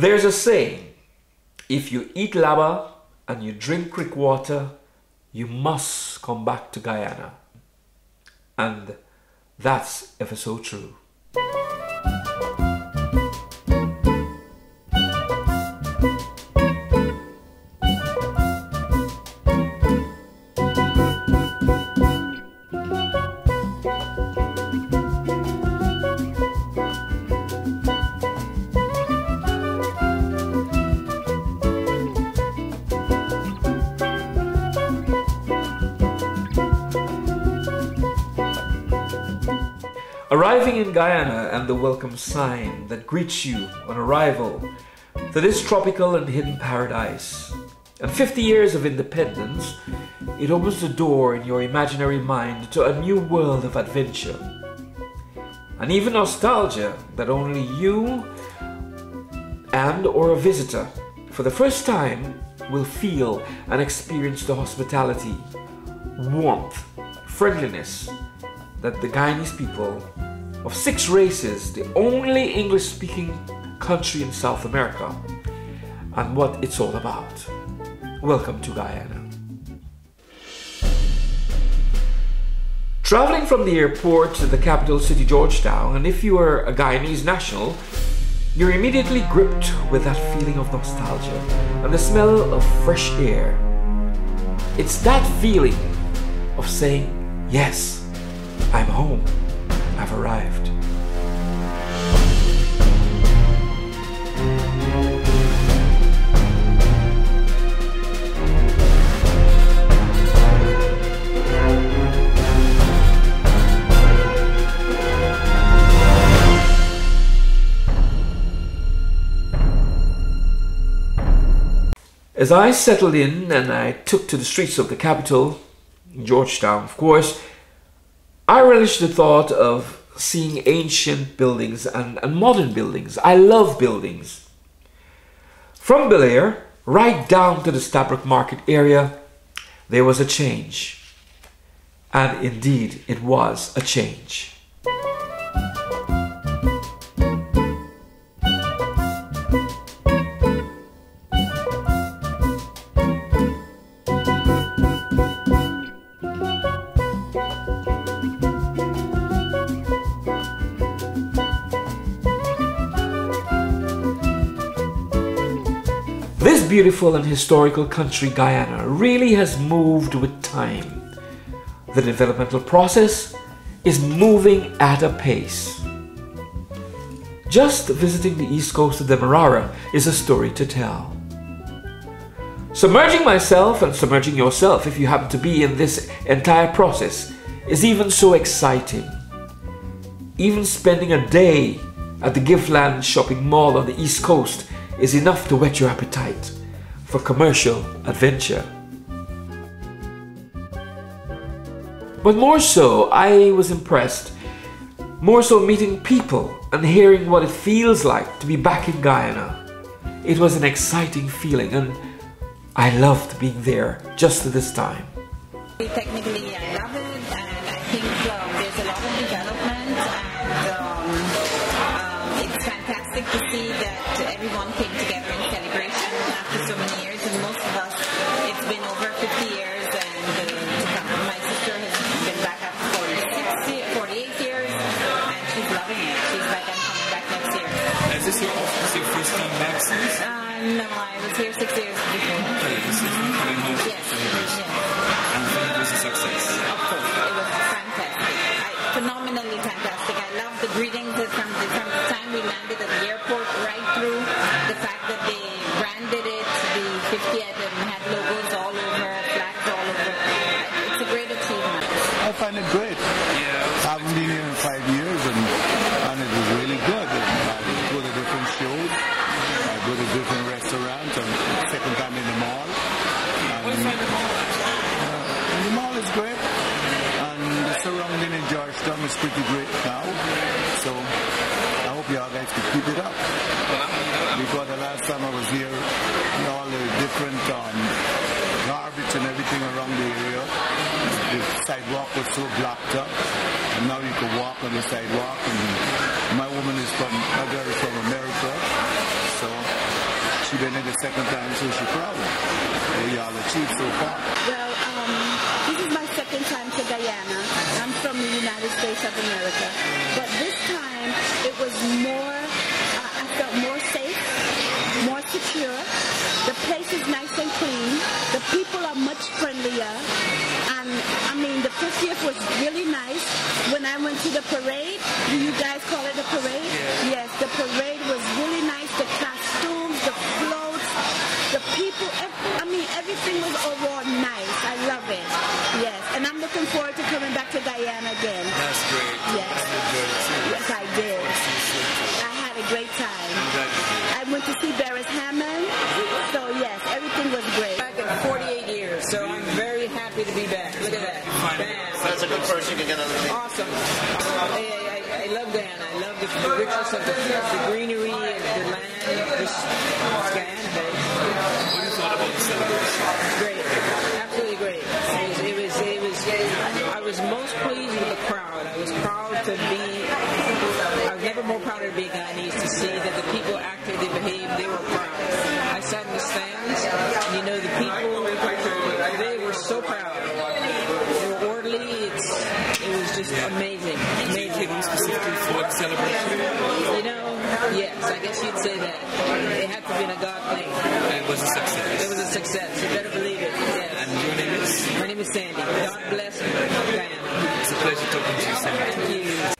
There's a saying, if you eat lava and you drink creek water, you must come back to Guyana. And that's ever so true. Arriving in Guyana and the welcome sign that greets you on arrival to this tropical and hidden paradise. And 50 years of independence, it opens the door in your imaginary mind to a new world of adventure. And even nostalgia that only you and or a visitor for the first time will feel and experience the hospitality, warmth, friendliness that the Guyanese people of 6 races, the only English-speaking country in South America, and what it's all about. Welcome to Guyana. Traveling from the airport to the capital city, Georgetown, and if you are a Guyanese national, you're immediately gripped with that feeling of nostalgia and the smell of fresh air. It's that feeling of saying, yes, I'm home. I've arrived. As I settled in and I took to the streets of the capital, Georgetown, of course, I relished the thought of seeing ancient buildings and modern buildings. I love buildings. From Bel Air, right down to the Stabroek Market area, there was a change. And indeed, it was a change. This beautiful and historical country, Guyana, really has moved with time. The developmental process is moving at a pace. Just visiting the east coast of Demerara is a story to tell. Submerging myself and submerging yourself, if you happen to be in this entire process, is even so exciting. Even spending a day at the Giftland shopping mall on the east coast is enough to whet your appetite for commercial adventure. But more so, I was impressed, more so meeting people and hearing what it feels like to be back in Guyana. It was an exciting feeling and I loved being there just at this time. Technically, I love it, and I think there's a lot of development, and it's fantastic to see that everyone came together in celebration after so many years. And most of us, it's been over 50 years, and my sister has been back after 48 years, and she's loving it. She's like, I'm coming back next year. Is this your first time back since? No, I was here 6 years before. Okay, this is coming home to celebration. And it was a success. Of course, it was fantastic. Phenomenally fantastic. I love the greetings from the time we landed at the airport right through. The fact that they branded it, the 50th, and had logos all over, flags all over. It's a great achievement. I find it great. I haven't been here in 5 years, and it was really good. I go to different shows, I go to different restaurants, and second time in the mall. What do you find the mall? The mall is great, and the surrounding in Georgetown is pretty great now. So I hope y'all guys can keep it up. Because the last time I was here, all the different garbage and everything around the area, the sidewalk was so blocked up, and now you can walk on the sidewalk. And my woman is from America, so she been in the second time, so she proud. What y'all achieved so far? Well, this is my second time to Guyana. I'm from the United States of America. But this time, it was more, I felt more safe, more secure. The place is nice and clean. The people are much friendlier. And, I mean, the 50th was really nice. When I went to the parade, do you guys call it a parade? Yeah. Yes, the parade was really nice. The costumes, the floats, the people, I mean, everything was overall nice. I love it. Yes, and I'm looking forward to coming back to Guyana again. That's great. Yes. Yes, I did. I had a great time. I went to see Beres Hammond. So, yes, everything was great. Back in 48 years, so I'm very happy to be back. Look at that. Bam. That's a good first you can get out of the Awesome. I love Guyana. I love the richness of the greenery and the land. It's Guyana, baby. What do you thought about the celebration? Great. Absolutely great. I was most pleased with the crowd. I was proud to be, I was never more proud to be Guyanese, to see that the people acted, they behaved, they were proud. I sat in the stands, and you know, the people, they were so proud. They were orderly. It was just amazing. Amazing. Specifically for the celebration? You know, yes, I guess you'd say that. It had to be a God thing. It was a success. It was a success. You better believe it. Yes. And your name is? My name is Sandy. God bless Guyana. It's a pleasure talking to you, Sandy. Thank you.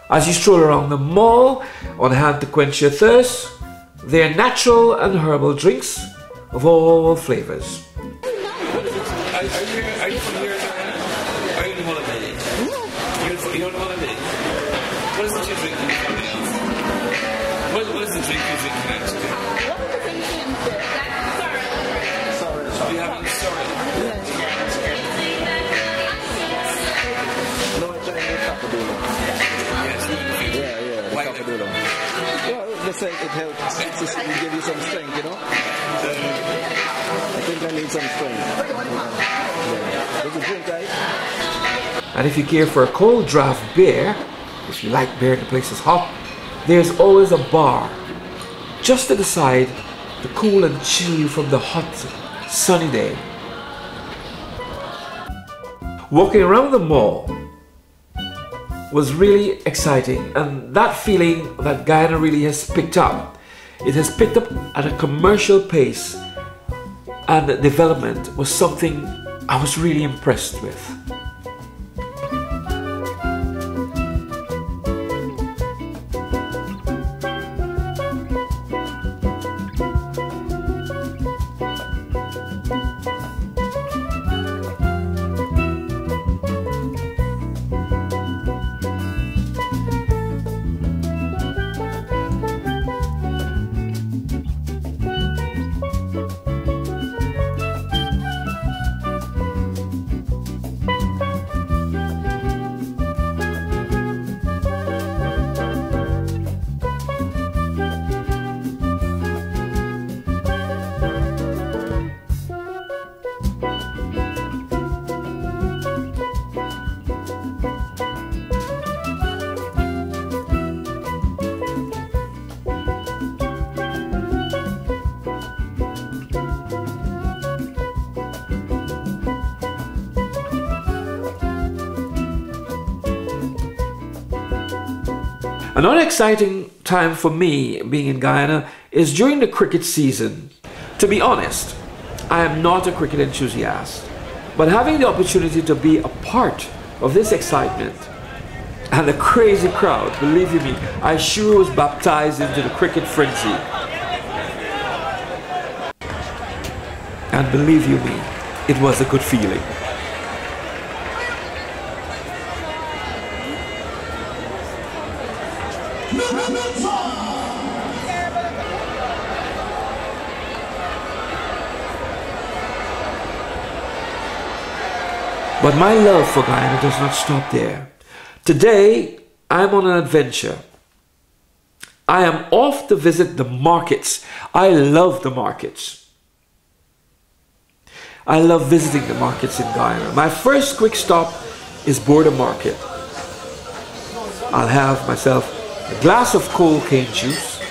As you stroll around the mall, on hand to quench your thirst, there are natural and herbal drinks of all flavors. Are you from here? Are you on holiday? You're on holiday? What is it you're drinking? What is the drink you're drinking actually? Sorry. You having sorry? No, I'm trying to cock-a-doodle. Yes. Yeah, Why cock-a-doodle. Well, they say it helps. It give you some strength, you know? I think I need some strength. Yeah. There's a drink, right? And if you care for a cold draft beer, if you like beer and the place is hot, there's always a bar just to the side to cool and chill you from the hot, sunny day. Walking around the mall was really exciting, and that feeling that Guyana really has picked up. It has picked up at a commercial pace, and the development was something I was really impressed with. Another exciting time for me being in Guyana is during the cricket season. To be honest, I am not a cricket enthusiast, but having the opportunity to be a part of this excitement and the crazy crowd, believe you me, I sure was baptized into the cricket frenzy. And believe you me, it was a good feeling. But my love for Guyana does not stop there. Today, I'm on an adventure. I am off to visit the markets. I love the markets. I love visiting the markets in Guyana. My first quick stop is Border Market. I'll have myself a glass of cold cane juice,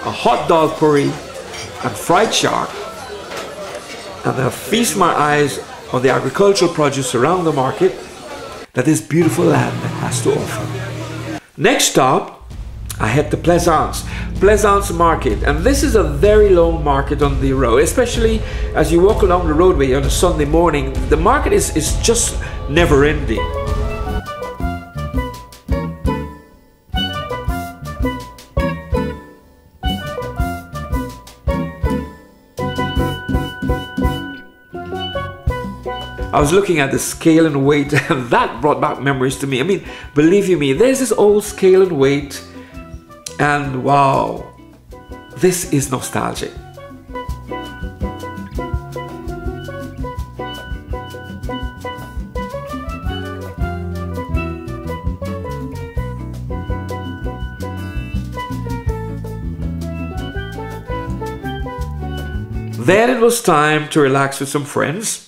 a hot dog curry, and fried shark, and I feast my eyes on the agricultural produce around the market that this beautiful land has to offer. Next stop, I head to Plaisance Market, and this is a very long market on the road, especially as you walk along the roadway on a Sunday morning. The market is just never ending. I was looking at the scale and weight, and that brought back memories to me. I mean, believe you me, there's this old scale and weight, and wow, this is nostalgic. Then it was time to relax with some friends.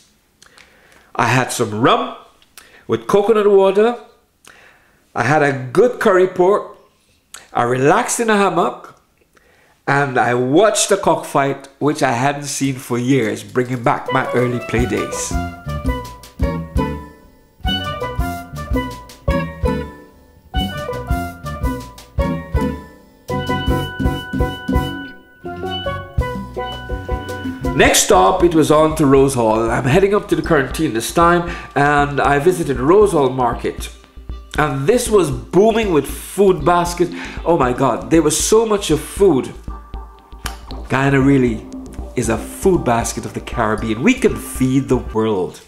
I had some rum with coconut water. I had a good curry pork. I relaxed in a hammock, and I watched a cockfight which I hadn't seen for years, bringing back my early play days. Next stop, it was on to Rose Hall. I'm heading up to the Quarantine this time, and I visited Rose Hall Market. And this was booming with food baskets. Oh my God, there was so much of food. Guyana really is a food basket of the Caribbean. We can feed the world.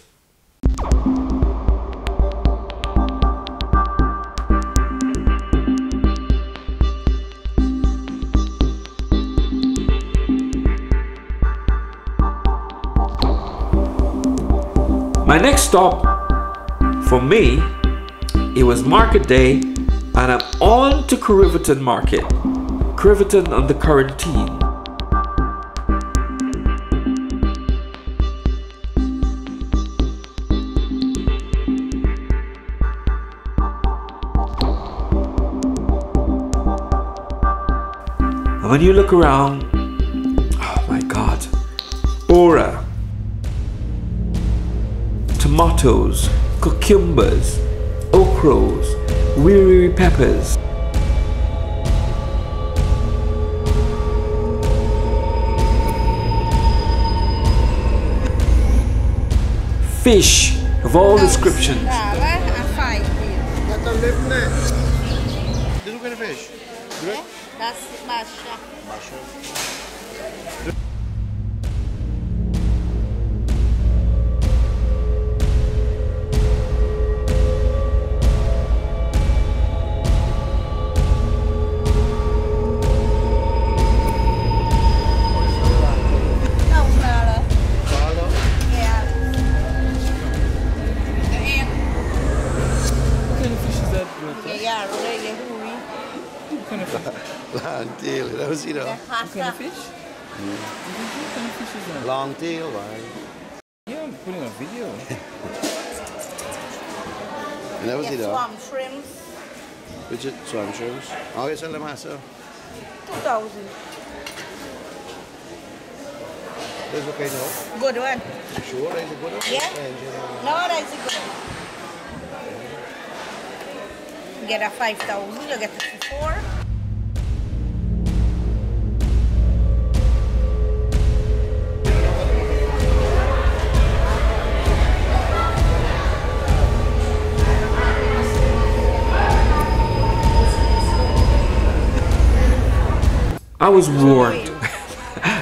My next stop, for me, it was market day, and I'm on to Crewriverton Market. Crewriverton on the Quarantine. And when you look around, oh my God, Bora, tomatoes, cucumbers, okras, wiri peppers. Fish of all descriptions. Little bit of fish. That's masha. Long tail, that was, you know. What kind of fish? What kind of fish is that? Long tail, right? Yeah, I'm putting a video. And that was, you know. Swamp shrimps. Which is swamp shrimps? Oh, you sell them myself? 2,000. There's okay now. Good one. Sure, there's a good one? Yeah? No, that's a good one. Get a 5,000, you get a 4. I was warned.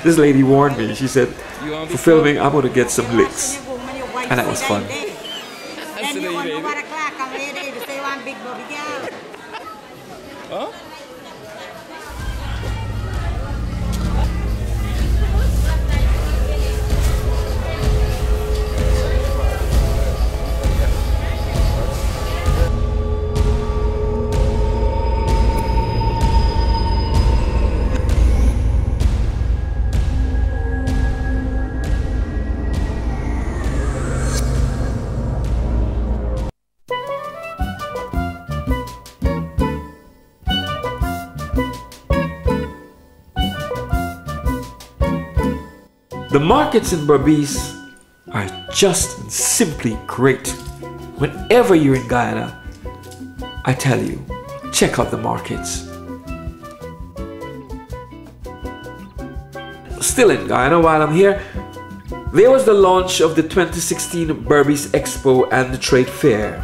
This lady warned me. She said, for filming, I'm going to get some licks. And that was fun. Huh? The markets in Berbice are just simply great. Whenever you're in Guyana, I tell you, check out the markets. Still in Guyana while I'm here, there was the launch of the 2016 Berbice Expo and the Trade Fair.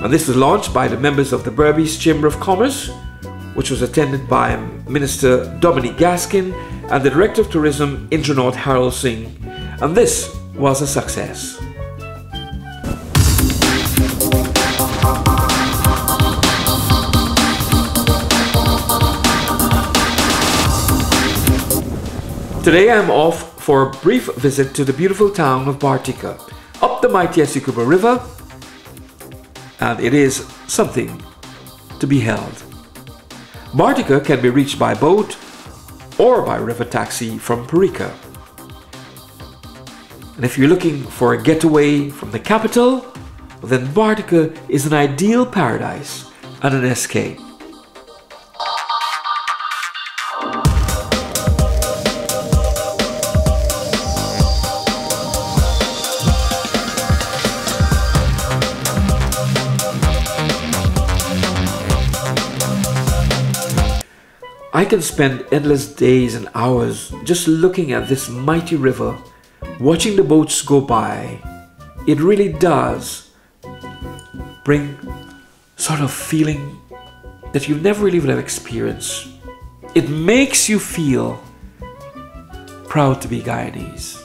And this was launched by the members of the Berbice Chamber of Commerce, which was attended by Minister Dominique Gaskin and the Director of Tourism Indranath Harold Singh, and this was a success. Today I'm off for a brief visit to the beautiful town of Bartica, up the mighty Essequibo River, and it is something to be held. Bartica can be reached by boat or by river taxi from Parika. And if you're looking for a getaway from the capital, then Bartica is an ideal paradise and an escape. I can spend endless days and hours just looking at this mighty river, watching the boats go by. It really does bring sort of feeling that you never really will have experienced. It makes you feel proud to be Guyanese.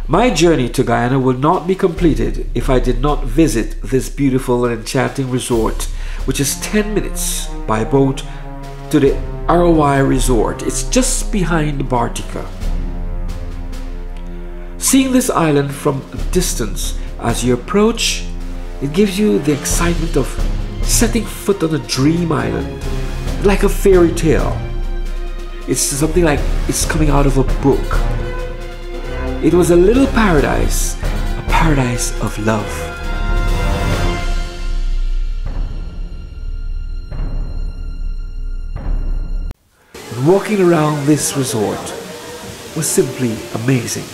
My journey to Guyana would not be completed if I did not visit this beautiful and enchanting resort, which is 10 minutes by boat to the Arowai Resort. It's just behind Bartica. Seeing this island from a distance as you approach, it gives you the excitement of setting foot on a dream island, like a fairy tale. It's something like it's coming out of a book. It was a little paradise, a paradise of love. And walking around this resort was simply amazing.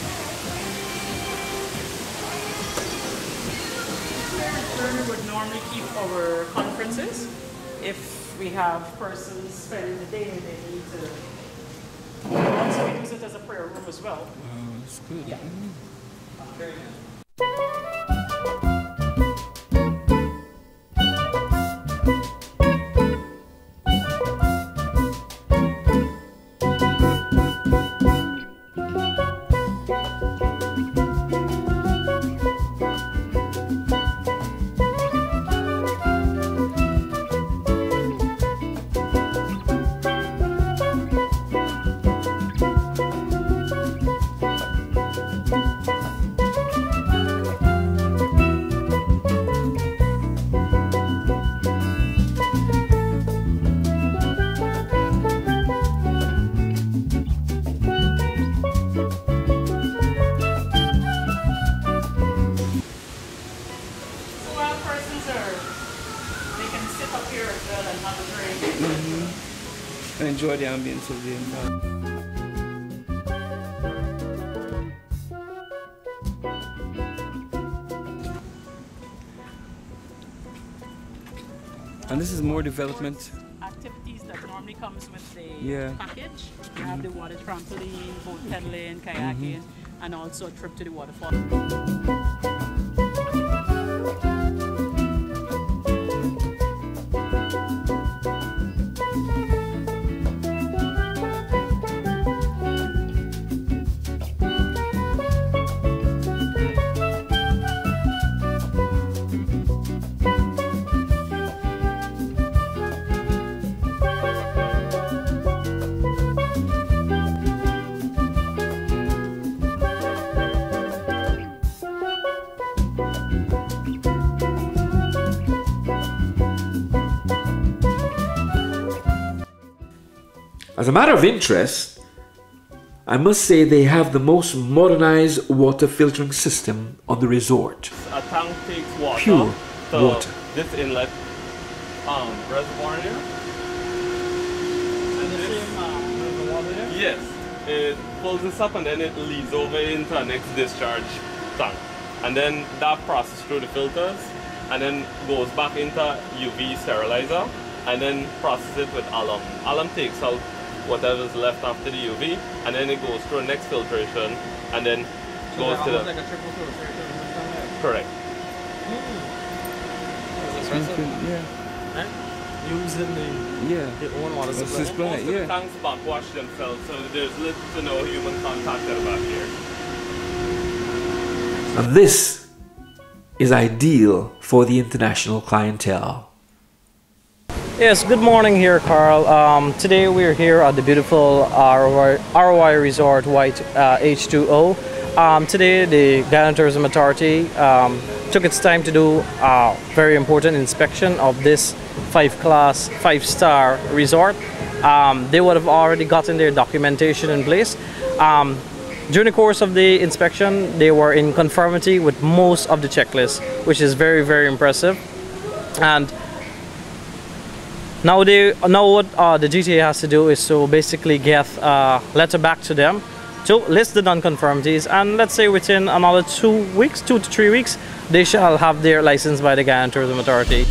Where we would normally keep our conferences. If we have persons spending the day and they need to also use it as a prayer room as well. That's good. Yeah. Very good. enjoy the ambience of the entire. And this is more development. Activities that normally comes with the Yeah. package. You have the water trampoline, boat pedaling, kayaking, and also a trip to the waterfall. As a matter of interest, I must say they have the most modernized water filtering system on the resort. A tank takes water Pure to water. this inlet reservoir here. And this, yes, it pulls this up and then it leads over into the next discharge tank. And then that processes through the filters and then goes back into UV sterilizer and then processes it with alum. Alum takes out whatever's left after the UV and then it goes through the next filtration and then goes to the... Like a triple filtration. Correct. Yeah. Using the own water That's supply. this planet, Most of the yeah. tanks backwash themselves, so there's little to no human contact at the back here. And this is ideal for the international clientele. Yes, good morning here, Carl. Today we're here at the beautiful ROI Resort White H2O. Today the Guyana Tourism Authority took its time to do a very important inspection of this 5-star resort. They would have already gotten their documentation in place. During the course of the inspection, they were in conformity with most of the checklists, which is very, very impressive. And now what the GTA has to do is to basically get a letter back to them to list the non-conformities, and let's say within another 2 weeks, 2 to 3 weeks, they shall have their license by the Guyana Tourism Authority.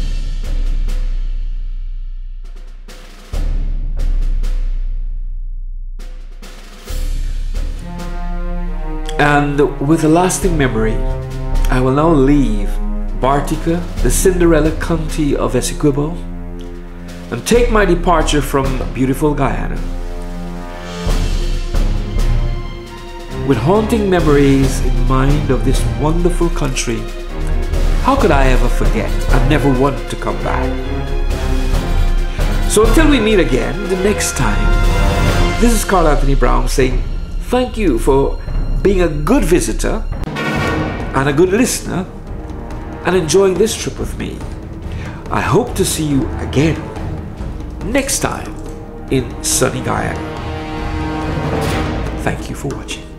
And with a lasting memory, I will now leave Bartica, the Cinderella County of Essequibo, and take my departure from beautiful Guyana. With haunting memories in mind of this wonderful country, how could I ever forget and never want to come back? So until we meet again the next time, this is Carl Anthony Brown saying thank you for being a good visitor and a good listener and enjoying this trip with me. I hope to see you again next time in sunny Guyana. Thank you for watching.